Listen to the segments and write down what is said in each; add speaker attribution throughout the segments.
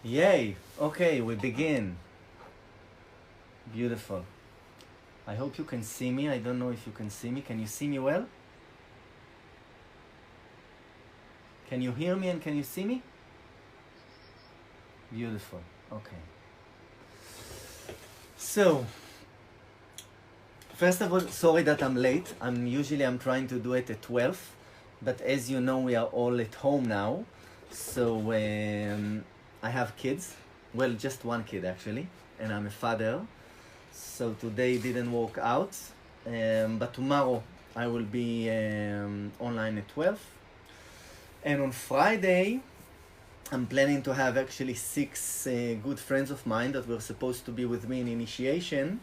Speaker 1: Yay! Okay, we begin. Beautiful. I hope you can see me. I don't know if you can see me. Can you see me well? Can you hear me and can you see me? Beautiful. Okay. So, first of all, sorry that I'm late. I'm trying to do it at 12, but as you know, we are all at home now. So I have kids. Well, just one kid actually, and I'm a father. So today didn't work out, but tomorrow I will be online at 12. And on Friday, I'm planning to have actually 6 good friends of mine that were supposed to be with me in initiation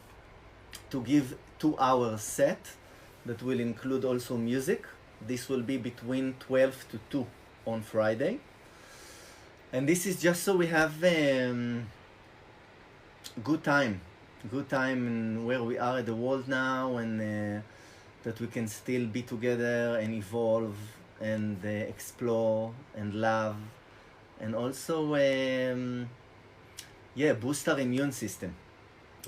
Speaker 1: to give 2 hour set that will include also music. This will be between 12 to 2 on Friday. And this is just so we have good time in where we are at the world now, and that we can still be together and evolve and explore and love, and also boost our immune system.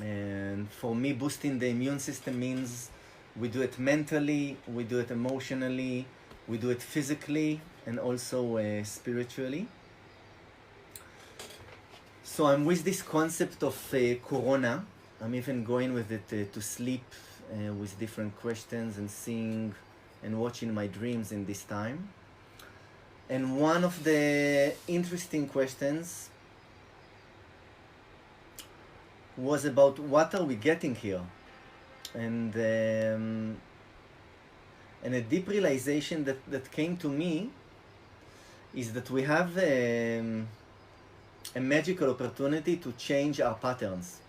Speaker 1: And for me, boosting the immune system means we do it mentally, we do it emotionally, we do it physically, and also spiritually. So I'm with this concept of Corona. I'm even going with it to sleep with different questions and seeing and watching my dreams in this time. And one of the interesting questions was about what are we getting here? And a deep realization that came to me is that we have a magical opportunity to change our patterns.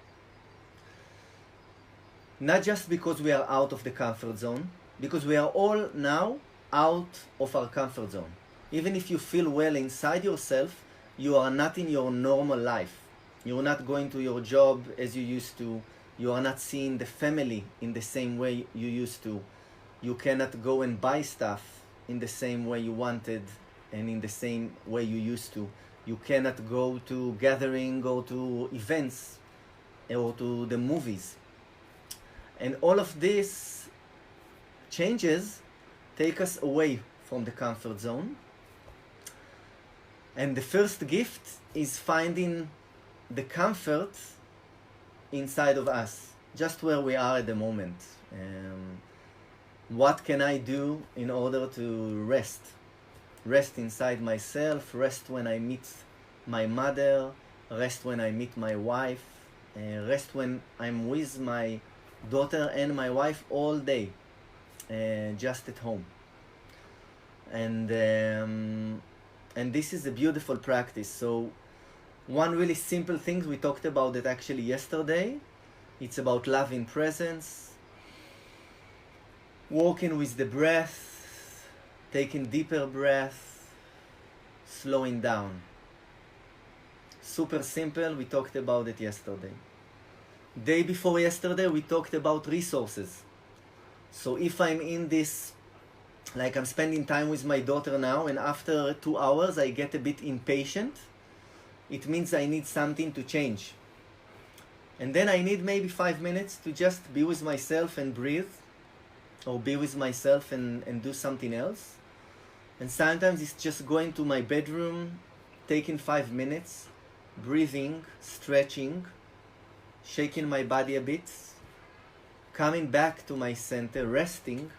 Speaker 1: Not just because we are out of the comfort zone, because we are all now out of our comfort zone. Even if you feel well inside yourself, you are not in your normal life. You are not going to your job as you used to. You are not seeing the family in the same way you used to. You cannot go and buy stuff in the same way you wanted and in the same way you used to. You cannot go to gathering or to events or to the movies. And all of these changes take us away from the comfort zone. And the first gift is finding the comfort inside of us, just where we are at the moment. What can I do in order to rest? Rest inside myself, rest when I meet my mother, rest when I meet my wife, rest when I'm with my daughter and my wife all day, just at home. And this is a beautiful practice. So one really simple thing, we talked about it actually yesterday. It's about loving presence, walking with the breath, taking deeper breath, slowing down. Super simple, we talked about it yesterday. Day before yesterday, we talked about resources. So if I'm in this, like I'm spending time with my daughter now, and after 2 hours I get a bit impatient, it means I need something to change. And then I need maybe 5 minutes to just be with myself and breathe, or be with myself and do something else. And sometimes it's just going to my bedroom, taking 5 minutes, breathing, stretching, shaking my body a bit, coming back to my center, resting,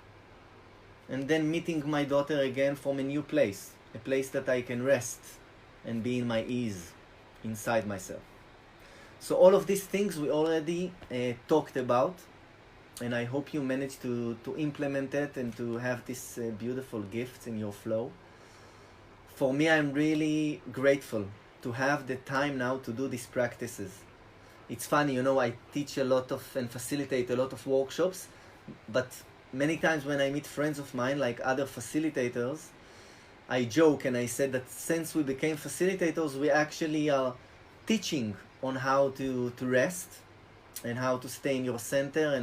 Speaker 1: and then meeting my daughter again from a new place, a place that I can rest and be in my ease inside myself. So all of these things we already talked about, and I hope you managed to implement it and to have these beautiful gifts in your flow. For me, I'm really grateful to have the time now to do these practices. It's funny, I teach a lot of and facilitate a lot of workshops, but many times when I meet friends of mine, like other facilitators, I joke and I said that since we became facilitators, we actually are teaching on how to rest and how to stay in your center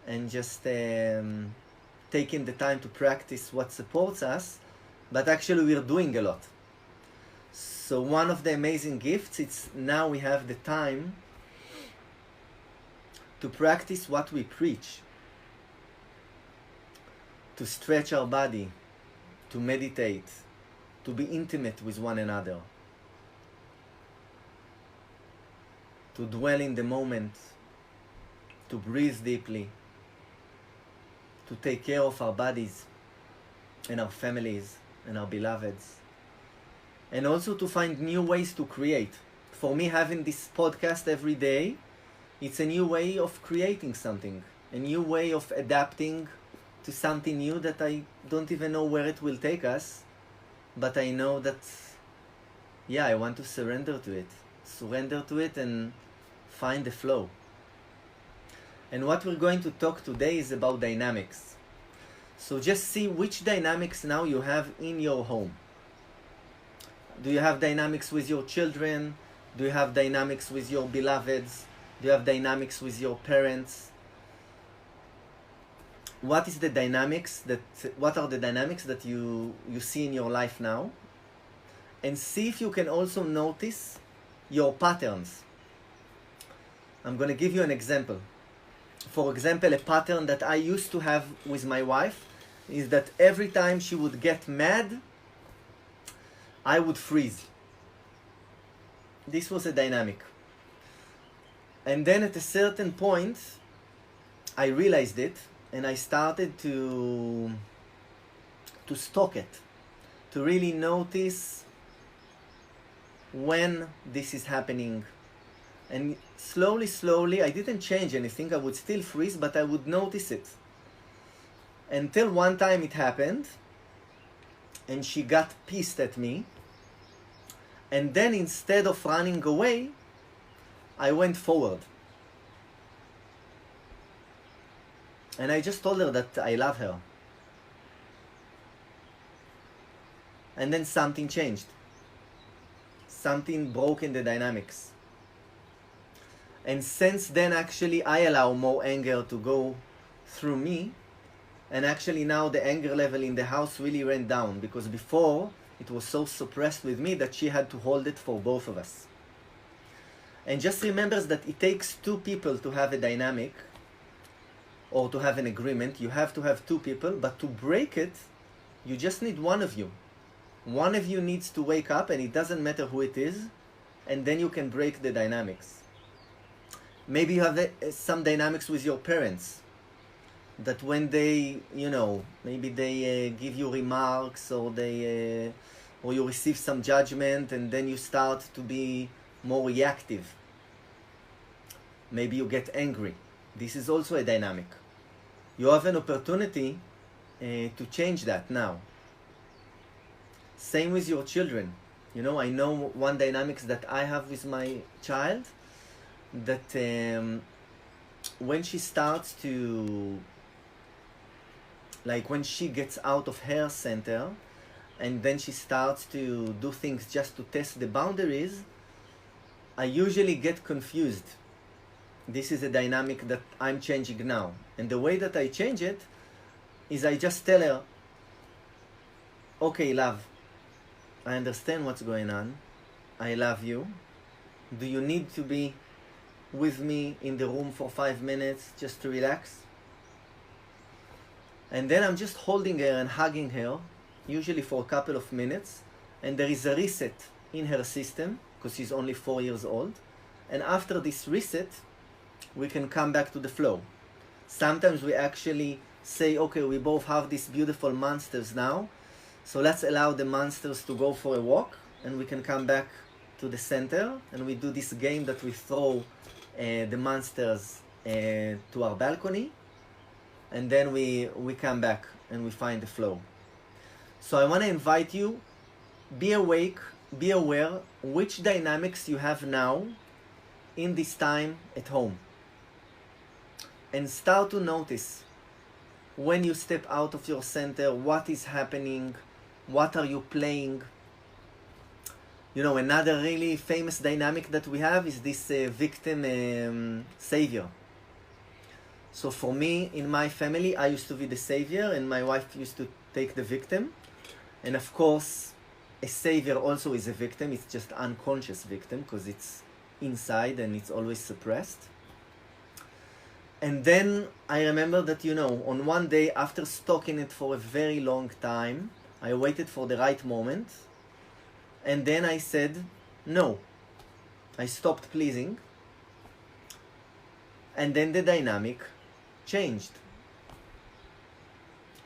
Speaker 1: and just taking the time to practice what supports us, but actually we're doing a lot. So one of the amazing gifts, it's now we have the time to practice what we preach, to stretch our body, to meditate, to be intimate with one another, to dwell in the moment, to breathe deeply, to take care of our bodies and our families and our beloveds, and also to find new ways to create. For me, having this podcast every day, it's a new way of creating something, a new way of adapting to something new that I don't even know where it will take us, but I know that, yeah, I want to surrender to it and find the flow. And what we're going to talk today is about dynamics. So just see which dynamics now you have in your home. Do you have dynamics with your children? Do you have dynamics with your beloveds? Do you have dynamics with your parents? What are the dynamics that you see in your life now? And see if you can also notice your patterns. I'm going to give you an example. For example, a pattern that I used to have with my wife is that every time she would get mad, I would freeze. This was a dynamic. And then at a certain point, I realized it, and I started to stalk it, to really notice when this is happening. And slowly, I didn't change anything. I would still freeze, but I would notice it. Until one time it happened, and she got pissed at me. And then instead of running away, I went forward. And I just told her that I love her. And then something changed. Something broke in the dynamics. And since then, actually, I allow more anger to go through me. And actually now the anger level in the house really went down, because before it was so suppressed with me that she had to hold it for both of us. And just remember that it takes two people to have a dynamic or to have an agreement. You have to have two people, but to break it, you just need one of you. One of you needs to wake up, and it doesn't matter who it is, and then you can break the dynamics. Maybe you have some dynamics with your parents, that when they, maybe they give you remarks, or or you receive some judgment, and then you start to be more reactive. Maybe you get angry. This is also a dynamic. You have an opportunity to change that now. Same with your children. I know one dynamics that I have with my child, that when she starts to, like when she gets out of her center, and then she starts to do things just to test the boundaries, I usually get confused. This is a dynamic that I'm changing now. And the way that I change it is I just tell her, okay, love, I understand what's going on. I love you. Do you need to be with me in the room for 5 minutes just to relax? And then I'm just holding her and hugging her, usually for a couple of minutes, and there is a reset in her system, because she's only 4 years old. And after this reset, we can come back to the flow. Sometimes we actually say, okay, we both have these beautiful monsters now, so let's allow the monsters to go for a walk, and we can come back to the center, and we do this game that we throw the monsters to our balcony, and then we come back and we find the flow. So I want to invite you, be awake, be aware which dynamics you have now in this time at home. And start to notice when you step out of your center, what is happening, what are you playing. Another really famous dynamic that we have is this victim savior. So for me, in my family, I used to be the savior, and my wife used to take the victim. And of course, a savior also is a victim. It's just unconscious victim because it's inside and it's always suppressed. And then I remember that, on one day after stalking it for a very long time, I waited for the right moment. And then I said, no. I stopped pleasing. And then the dynamic changed.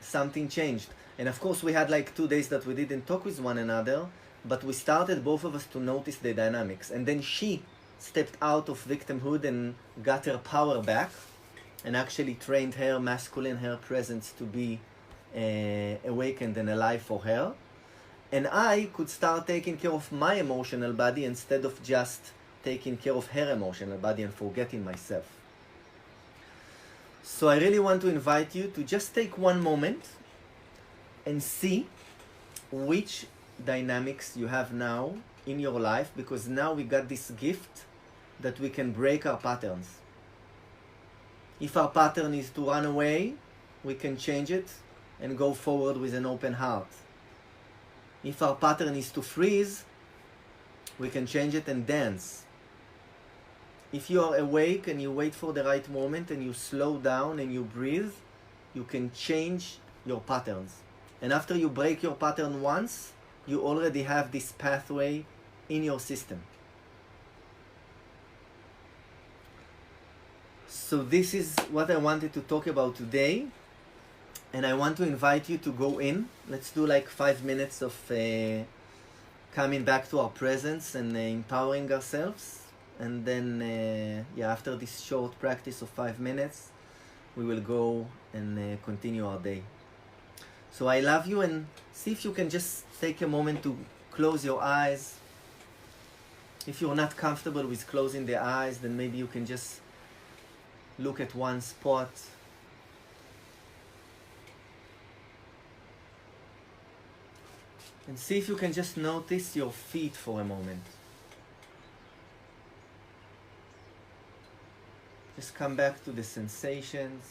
Speaker 1: Something changed. And of course we had like 2 days that we didn't talk with one another, but we started, both of us, to notice the dynamics. And then she stepped out of victimhood and got her power back, and actually trained her masculine, her presence, to be awakened and alive for her. And I could start taking care of my emotional body instead of just taking care of her emotional body and forgetting myself. So I really want to invite you to just take one moment and see which dynamics you have now in your life, because now we got this gift that we can break our patterns. If our pattern is to run away, we can change it and go forward with an open heart. If our pattern is to freeze, we can change it and dance. If you are awake and you wait for the right moment and you slow down and you breathe, you can change your patterns. And after you break your pattern once, you already have this pathway in your system. So this is what I wanted to talk about today. And I want to invite you to go in. Let's do like 5 minutes of coming back to our presence and empowering ourselves. And then, after this short practice of 5 minutes, we will go and continue our day. So I love you, and see if you can just take a moment to close your eyes. If you're not comfortable with closing the eyes, then maybe you can just look at one spot. And see if you can just notice your feet for a moment. Just come back to the sensations.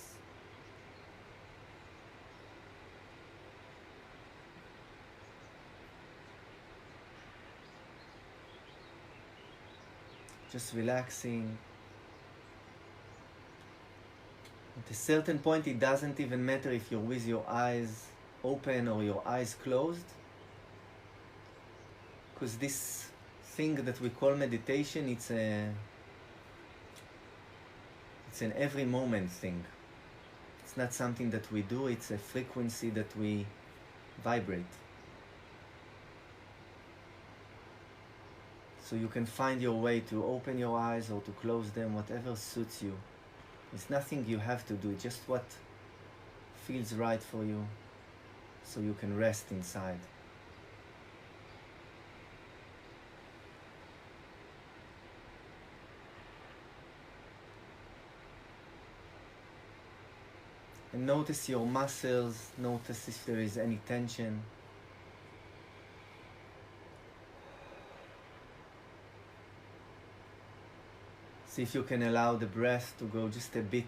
Speaker 1: Just relaxing. At a certain point, it doesn't even matter if you're with your eyes open or your eyes closed, because this thing that we call meditation, it's an every moment thing. It's not something that we do, it's a frequency that we vibrate. So you can find your way to open your eyes or to close them, whatever suits you. It's nothing you have to do, just what feels right for you, so you can rest inside. And notice your muscles, notice if there is any tension. See if you can allow the breath to go just a bit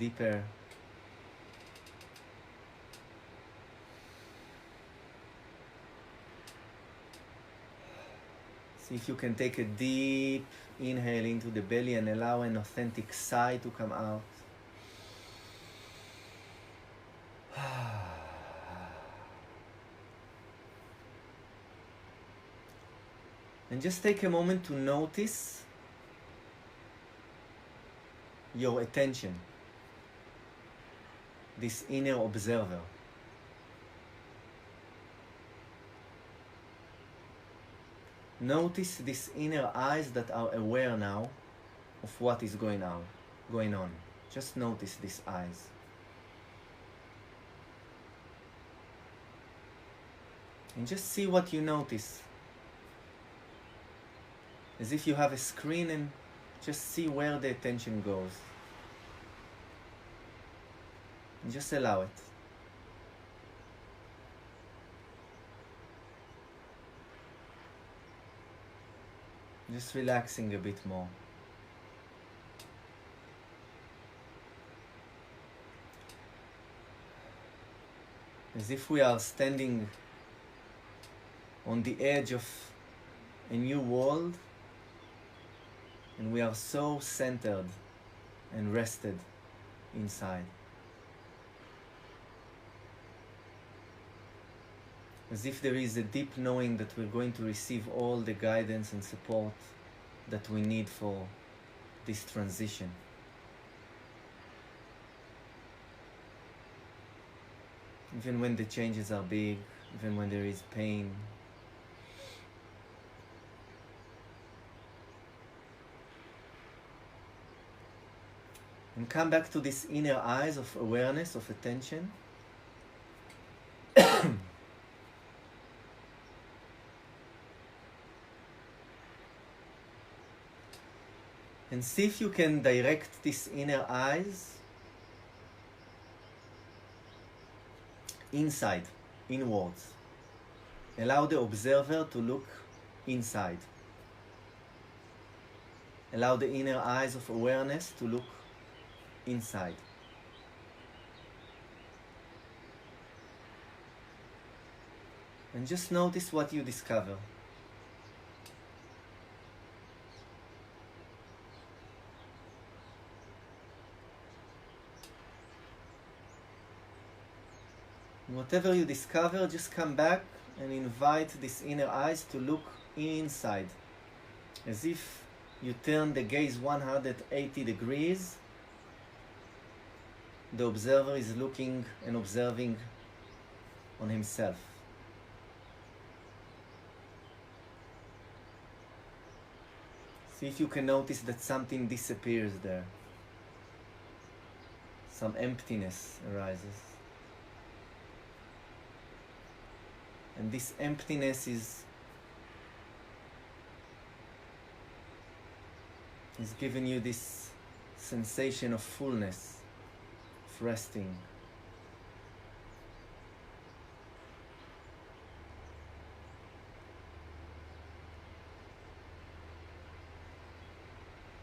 Speaker 1: deeper. See if you can take a deep inhale into the belly and allow an authentic sigh to come out. And just take a moment to notice your attention, this inner observer. Notice these inner eyes that are aware now of what is going on. Just notice these eyes. And just see what you notice. As if you have a screen, and just see where the attention goes. And just allow it. Just relaxing a bit more. As if we are standing on the edge of a new world, and we are so centered and rested inside. As if there is a deep knowing that we're going to receive all the guidance and support that we need for this transition. Even when the changes are big, even when there is pain. And come back to this inner eyes of awareness, of attention. And see if you can direct this inner eyes inside, inwards. Allow the observer to look inside. Allow the inner eyes of awareness to look inside. And just notice what you discover. Whatever you discover, just come back and invite these inner eyes to look inside. As if you turn the gaze 180 degrees. The observer is looking and observing on himself. See if you can notice that something disappears there. Some emptiness arises. And this emptiness is giving you this sensation of fullness, of resting.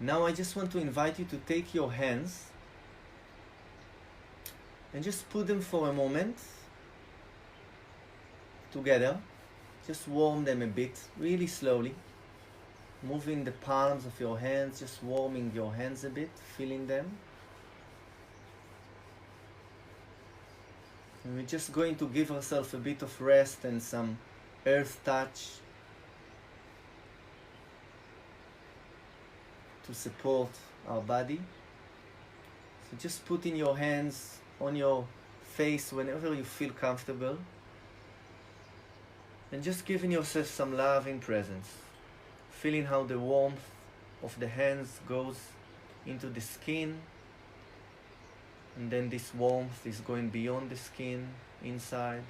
Speaker 1: Now I just want to invite you to take your hands and just put them for a moment together. Just warm them a bit, really slowly. Moving the palms of your hands, just warming your hands a bit, feeling them. And we're just going to give ourselves a bit of rest and some earth touch to support our body. So just putting your hands on your face whenever you feel comfortable. And just giving yourself some loving presence. Feeling how the warmth of the hands goes into the skin. And then this warmth is going beyond the skin, inside.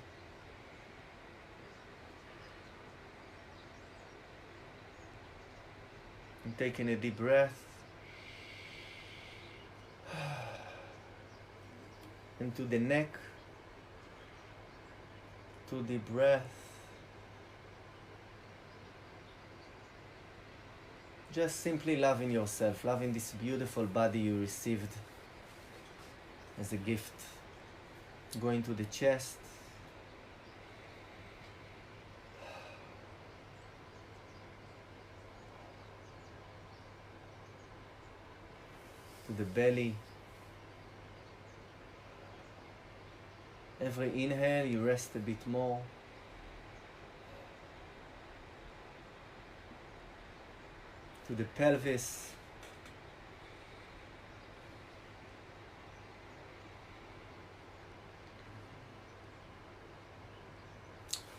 Speaker 1: And taking a deep breath. Into the neck. To the breath. Just simply loving yourself, loving this beautiful body you received as a gift. Going to the chest. To the belly. Every inhale you rest a bit more. To the pelvis.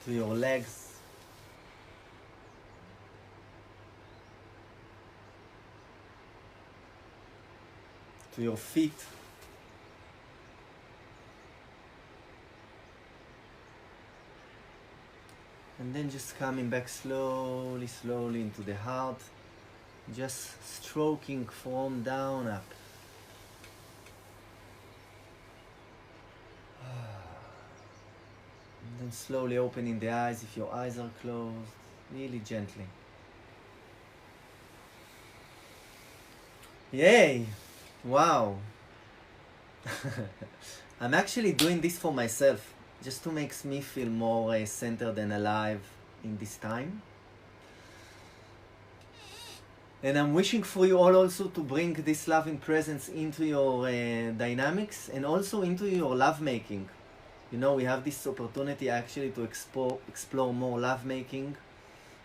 Speaker 1: To your legs. To your feet. And then just coming back slowly, slowly into the heart. Just stroking from down up. And then slowly opening the eyes if your eyes are closed, really gently. Yay! Wow! I'm actually doing this for myself, just to make me feel more centered and alive in this time. And I'm wishing for you all also to bring this loving presence into your dynamics and also into your lovemaking. You know, we have this opportunity actually to explore more lovemaking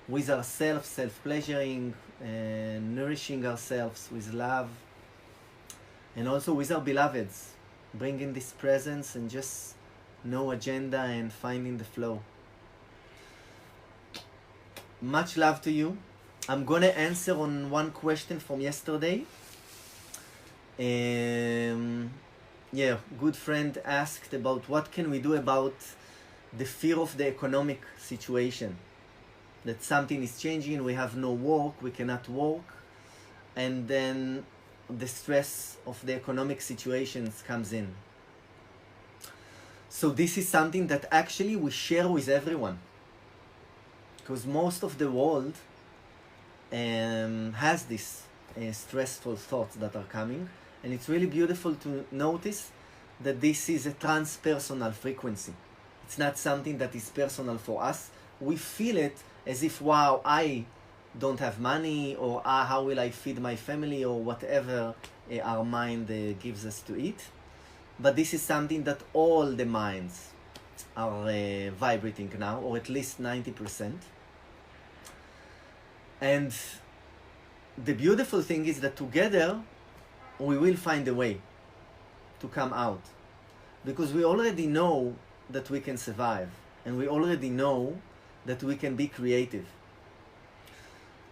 Speaker 1: with ourselves, self-pleasuring, and nourishing ourselves with love. And also with our beloveds, bringing this presence and just no agenda and finding the flow. Much love to you. I'm gonna answer on one question from yesterday. Yeah, good friend asked about what can we do about the fear of the economic situation. That something is changing, we have no work, we cannot work, and then the stress of the economic situations comes in. So this is something that actually we share with everyone, because most of the world has these stressful thoughts that are coming, and it's really beautiful to notice that this is a transpersonal frequency. It's not something that is personal for us. We feel it as if, wow, I don't have money, or how will I feed my family, or whatever our mind gives us to eat. But this is something that all the minds are vibrating now, or at least 90%. And the beautiful thing is that together we will find a way to come out, because we already know that we can survive, and we already know that we can be creative.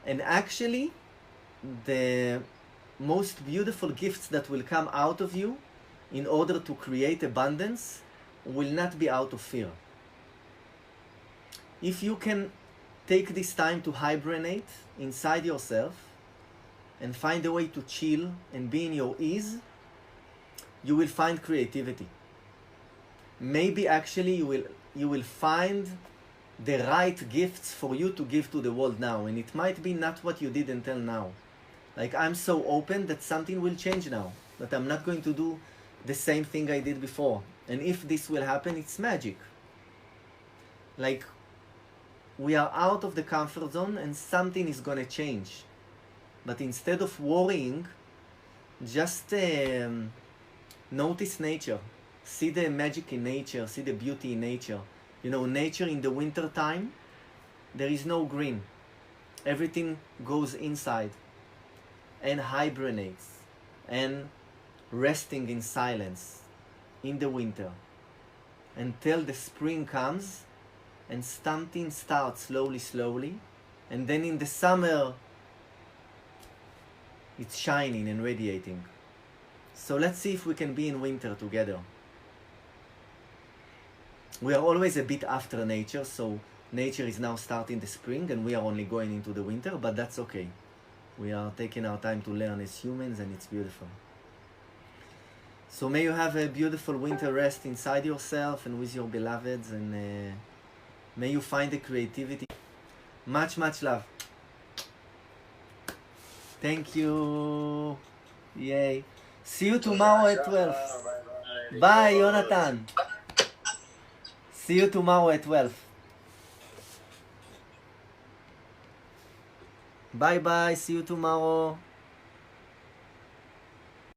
Speaker 1: And actually, the most beautiful gifts that will come out of you in order to create abundance will not be out of fear. If you can take this time to hibernate inside yourself and find a way to chill and be in your ease, you will find creativity. Maybe actually you will find the right gifts for you to give to the world now, and it might be not what you did until now. Like, I'm so open that something will change now, that I'm not going to do the same thing I did before. And if this will happen, it's magic. Like, we are out of the comfort zone and something is going to change. But instead of worrying, just notice nature. See the magic in nature, see the beauty in nature. You know, nature in the winter time, there is no green. Everything goes inside and hibernates and resting in silence in the winter until the spring comes and something starts slowly, and then in the summer it's shining and radiating. So let's see if we can be in winter together. We are always a bit after nature, so nature is now starting the spring and we are only going into the winter, but that's okay. We are taking our time to learn as humans, and it's beautiful. So may you have a beautiful winter rest inside yourself and with your beloveds, and may you find the creativity. Much love. Thank you. Yay. See you tomorrow at 12. Bye, Yonatan. See you tomorrow at 12. Bye, see you tomorrow.